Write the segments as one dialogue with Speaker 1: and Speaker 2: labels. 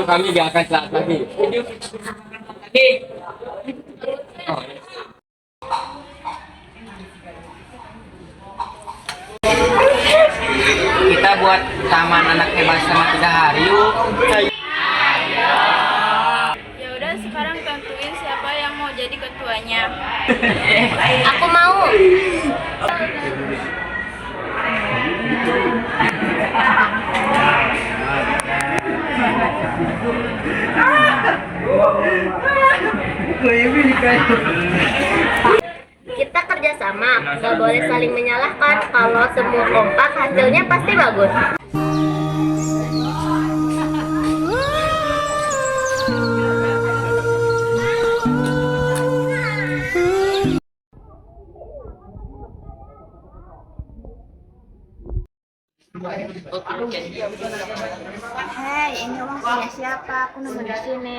Speaker 1: kami gak akan telat lagi. Oh. Kita buat taman anak hebat selama 3 hari yuk.
Speaker 2: Ya udah, sekarang tentuin siapa yang mau jadi ketuanya.
Speaker 3: Aku mau. Kita kerjasama, gak boleh saling menyalahkan. Kalau semua kompak, hasilnya pasti bagus.
Speaker 2: Hei, ini uang punya siapa? Aku nemu di sini.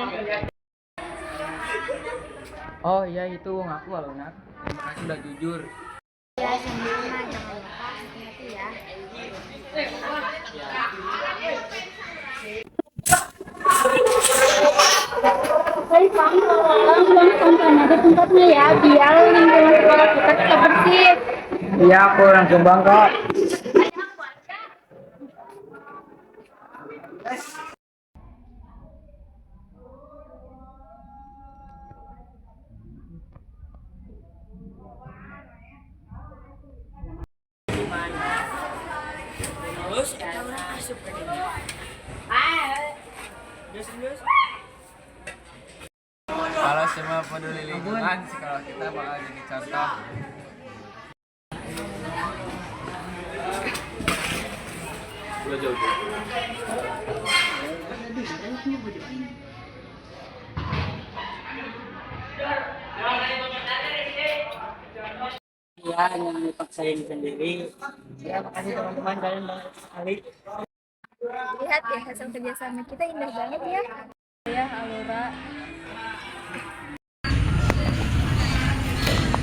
Speaker 1: Oh iya, itu uang aku Aluna. Terima kasih udah jujur.
Speaker 2: Ya, sama-sama. Jangan lupa hati-hati ya.
Speaker 3: Hei, Bang, tolong sampaikan aja tempatnya ya, biar lingkungan sekolah kita tetap bersih.
Speaker 1: Iya, aku langsung bang kok. Kalau semua peduli lingkungan, sekolah kita bakal jadi contoh. Iya, jangan dipaksain sendiri. Ya, makasih teman-teman, kalian banyak sekali.
Speaker 2: Lihat ya, hasil kerjasama kita indah banget ya. Ya, Alura.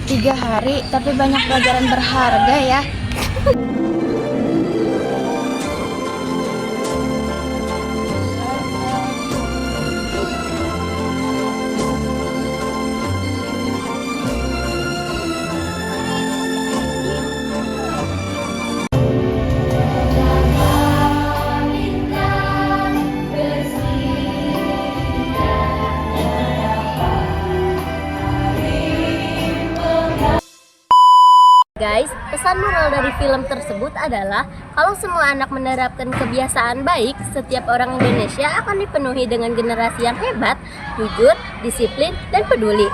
Speaker 3: 3 hari, tapi banyak pelajaran berharga ya. Guys, pesan moral dari film tersebut adalah kalau semua anak menerapkan kebiasaan baik, setiap orang Indonesia akan dipenuhi dengan generasi yang hebat, jujur, disiplin, dan peduli.